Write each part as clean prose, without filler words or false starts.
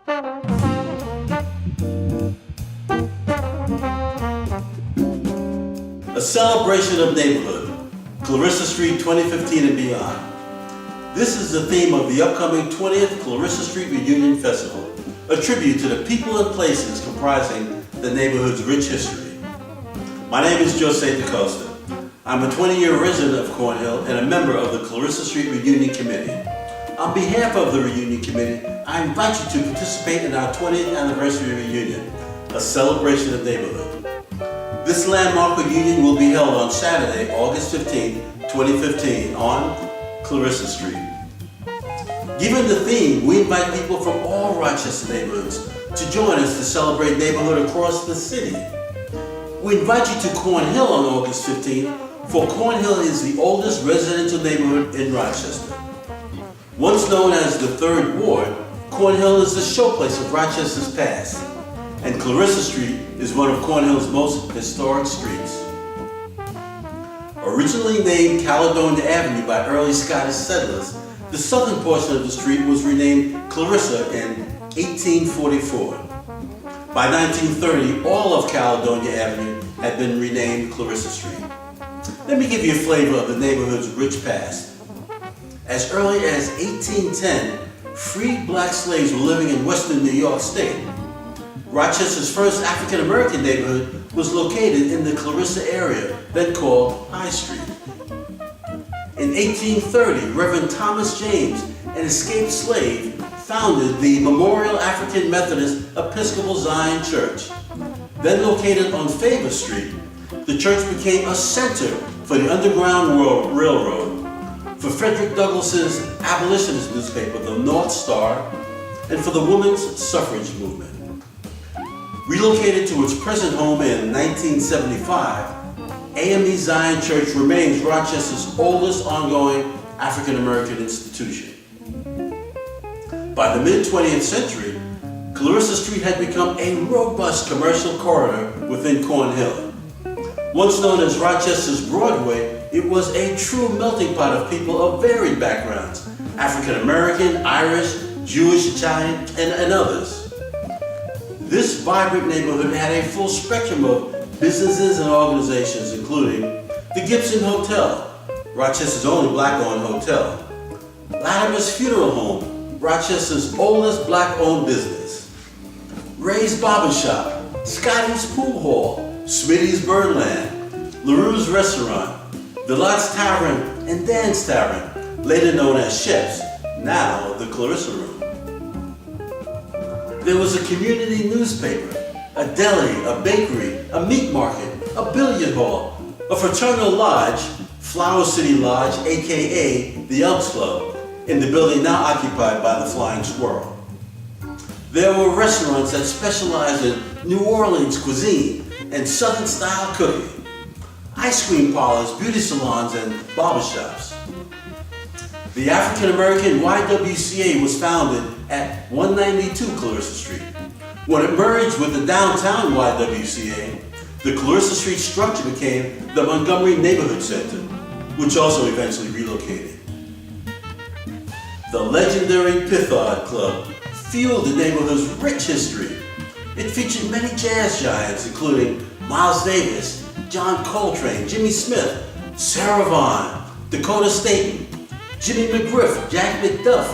A celebration of neighborhood, Clarissa Street 2015 and beyond. This is the theme of the upcoming 20th Clarissa Street Reunion Festival, a tribute to the people and places comprising the neighborhood's rich history. My name is Jose DaCosta. I'm a 20-year resident of Cornhill and a member of the Clarissa Street Reunion Committee. On behalf of the Reunion Committee, I invite you to participate in our 20th anniversary reunion, a celebration of neighborhood. This landmark reunion will be held on Saturday, August 15, 2015 on Clarissa Street. Given the theme, we invite people from all Rochester neighborhoods to join us to celebrate neighborhood across the city. We invite you to Cornhill on August 15th, for Cornhill is the oldest residential neighborhood in Rochester. Once known as the Third Ward, Cornhill is the showplace of Rochester's past, and Clarissa Street is one of Cornhill's most historic streets. Originally named Caledonia Avenue by early Scottish settlers, the southern portion of the street was renamed Clarissa in 1844. By 1930, all of Caledonia Avenue had been renamed Clarissa Street. Let me give you a flavor of the neighborhood's rich past. As early as 1810, freed black slaves were living in western New York State. Rochester's first African-American neighborhood was located in the Clarissa area, then called High Street. In 1830, Reverend Thomas James, an escaped slave, founded the Memorial African Methodist Episcopal Zion Church. Then located on Favor Street, the church became a center for the Underground Railroad, for Frederick Douglass's abolitionist newspaper, the North Star, and for the women's suffrage movement. Relocated to its present home in 1975, AME Zion Church remains Rochester's oldest ongoing African-American institution. By the mid-20th century, Clarissa Street had become a robust commercial corridor within Cornhill. Once known as Rochester's Broadway, it was a true melting pot of people of varied backgrounds, African-American, Irish, Jewish, Italian, and others. This vibrant neighborhood had a full spectrum of businesses and organizations, including the Gibson Hotel, Rochester's only black-owned hotel, Latimer's Funeral Home, Rochester's oldest black-owned business, Ray's Barbershop, Scotty's Pool Hall, Smitty's Birdland, LaRue's Restaurant, The Lot's Tavern and Dan's Tavern, later known as Chef's, now the Clarissa Room. There was a community newspaper, a deli, a bakery, a meat market, a billiard hall, a fraternal lodge, Flower City Lodge, aka the Elks Club, in the building now occupied by the Flying Squirrel. There were restaurants that specialized in New Orleans cuisine and Southern style cooking, ice cream parlors, beauty salons, and barbershops. The African-American YWCA was founded at 192 Clarissa Street. When it merged with the downtown YWCA, the Clarissa Street structure became the Montgomery Neighborhood Center, which also eventually relocated. The legendary Pithard Club fueled the neighborhood's rich history. It featured many jazz giants, including Miles Davis, John Coltrane, Jimmy Smith, Sarah Vaughan, Dakota Staton, Jimmy McGriff, Jack McDuff,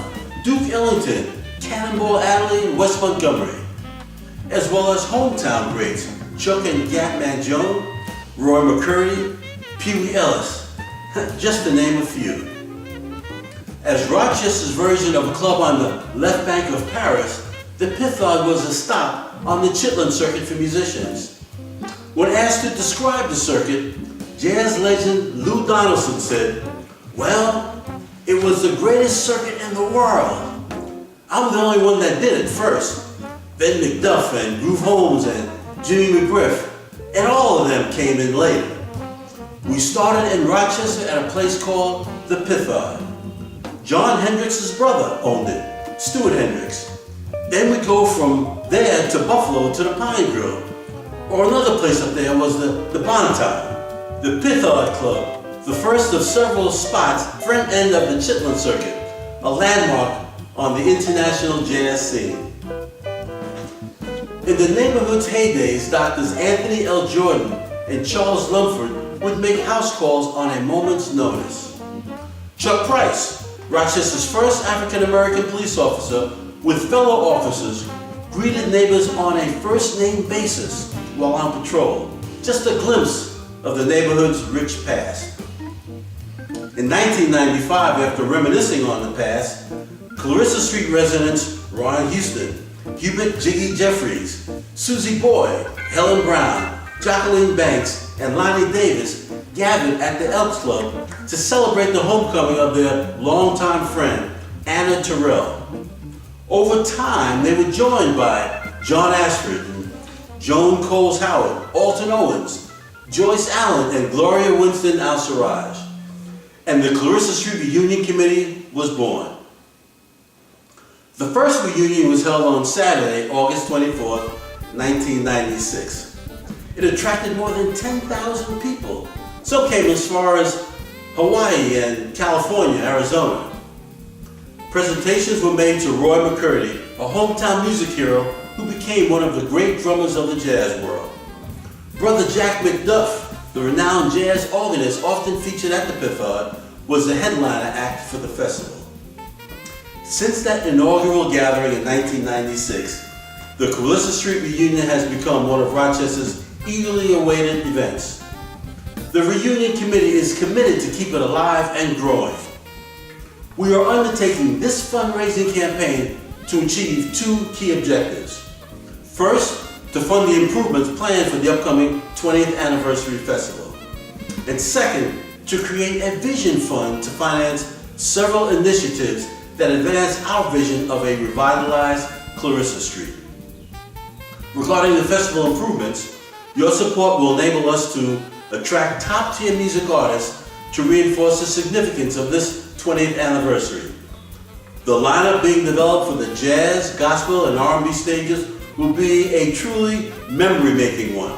Duke Ellington, Cannonball Adderley, and Wes Montgomery, as well as hometown greats Chuck and Gap Mangione, Roy McCurdy, Pee Wee Ellis, just to name a few. As Rochester's version of a club on the left bank of Paris, the Pithard was a stop on the Chitlin circuit for musicians. When asked to describe the circuit, jazz legend Lou Donaldson said, "Well, it was the greatest circuit in the world. I'm the only one that did it first. Then McDuff and Groove Holmes and Jimmy McGriff, and all of them came in later. We started in Rochester at a place called the Pithard. John Hendrix's brother owned it, Stuart Hendrix. Then we go from there to Buffalo to the Pine Grill. Or another place up there was the Bonton. The Pithard Club, the first of several spots, front end of the Chitlin circuit, a landmark on the international jazz scene." In the neighborhood's heydays, Doctors Anthony L. Jordan and Charles Lumford would make house calls on a moment's notice. Chuck Price, Rochester's first African-American police officer, with fellow officers, greeted neighbors on a first-name basis while on patrol. Just a glimpse of the neighborhood's rich past. In 1995, after reminiscing on the past, Clarissa Street residents Ron Houston, Hubert Jiggy Jeffries, Susie Boyd, Helen Brown, Jacqueline Banks, and Lonnie Davis gathered at the Elks Club to celebrate the homecoming of their longtime friend, Anna Terrell. Over time, they were joined by John Ashford, Joan Coles Howard, Alton Owens, Joyce Allen, and Gloria Winston Al-Siraj. And the Clarissa Street Reunion Committee was born. The first reunion was held on Saturday, August 24, 1996. It attracted more than 10,000 people. Some came as far as Hawaii and California, Arizona. Presentations were made to Roy McCurdy, a hometown music hero who became one of the great drummers of the jazz world. Brother Jack McDuff, the renowned jazz organist often featured at the Pithard, was the headliner act for the festival. Since that inaugural gathering in 1996, the Clarissa Street Reunion has become one of Rochester's eagerly awaited events. The Reunion Committee is committed to keep it alive and growing. We are undertaking this fundraising campaign to achieve two key objectives. First, to fund the improvements planned for the upcoming 20th Anniversary Festival. And second, to create a vision fund to finance several initiatives that advance our vision of a revitalized Clarissa Street. Regarding the festival improvements, your support will enable us to attract top-tier music artists to reinforce the significance of this 20th anniversary. The lineup being developed for the jazz, gospel, and R&B stages will be a truly memory-making one.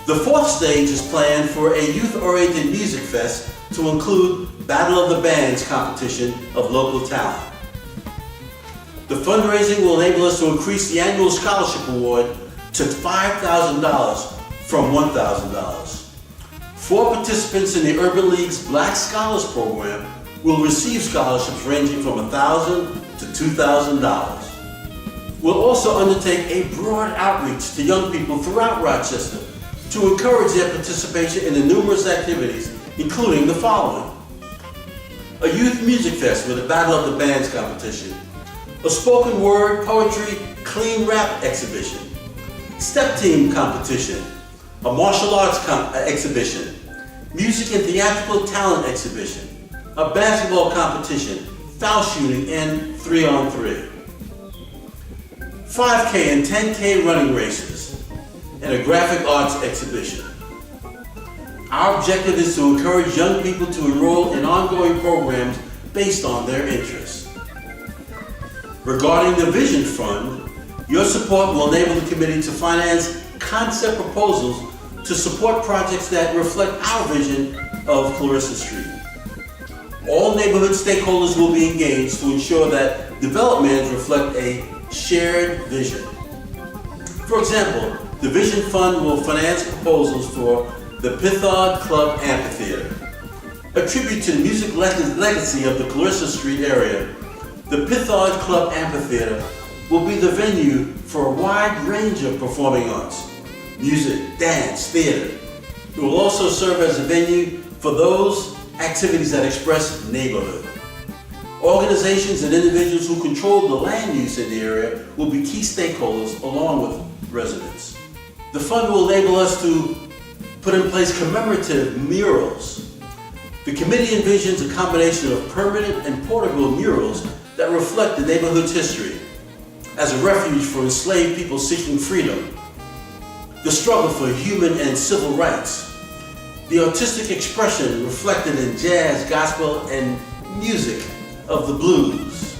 The fourth stage is planned for a youth-oriented music fest to include Battle of the Bands competition of local talent. The fundraising will enable us to increase the annual scholarship award to $5,000 from $1,000. 4 participants in the Urban League's Black Scholars Program will receive scholarships ranging from $1,000 to $2,000. We'll also undertake a broad outreach to young people throughout Rochester to encourage their participation in the numerous activities, including the following: a youth music fest with a Battle of the Bands competition, a spoken word, poetry, clean rap exhibition, step team competition, a martial arts exhibition, music and theatrical talent exhibition, a basketball competition, foul shooting, and 3-on-3. 5K and 10K running races, and a graphic arts exhibition. Our objective is to encourage young people to enroll in ongoing programs based on their interests. Regarding the Vision Fund, your support will enable the committee to finance concept proposals to support projects that reflect our vision of Clarissa Street. All neighborhood stakeholders will be engaged to ensure that developments reflect a shared vision. For example, the Vision Fund will finance proposals for the Pithard Club Amphitheater. A tribute to the music legacy of the Clarissa Street area, the Pithard Club Amphitheater will be the venue for a wide range of performing arts, music, dance, theater. It will also serve as a venue for those activities that express neighborhood. Organizations and individuals who control the land use in the area will be key stakeholders along with residents. The fund will enable us to put in place commemorative murals. The committee envisions a combination of permanent and portable murals that reflect the neighborhood's history as a refuge for enslaved people seeking freedom, the struggle for human and civil rights, the artistic expression reflected in jazz, gospel, and music of the blues.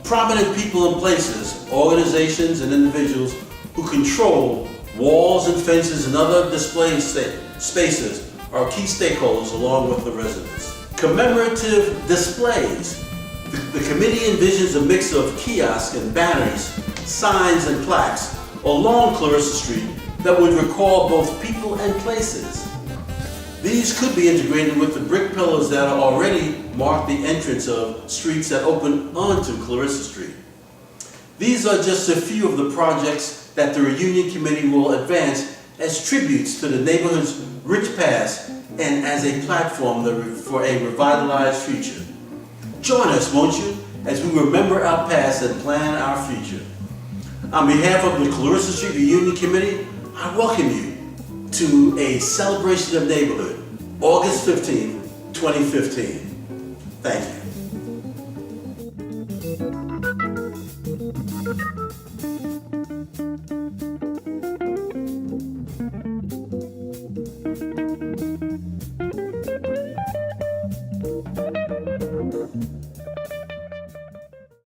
Prominent people and places, organizations and individuals who control walls and fences and other display spaces are key stakeholders along with the residents. Commemorative displays. The committee envisions a mix of kiosks and banners, signs and plaques along Clarissa Street that would recall both people and places. These could be integrated with the brick pillars that are already mark the entrance of streets that open onto Clarissa Street. These are just a few of the projects that the Reunion Committee will advance as tributes to the neighborhood's rich past and as a platform for a revitalized future. Join us, won't you, as we remember our past and plan our future. On behalf of the Clarissa Street Reunion Committee, I welcome you to a celebration of neighborhood, August 15th, 2015. Thank you.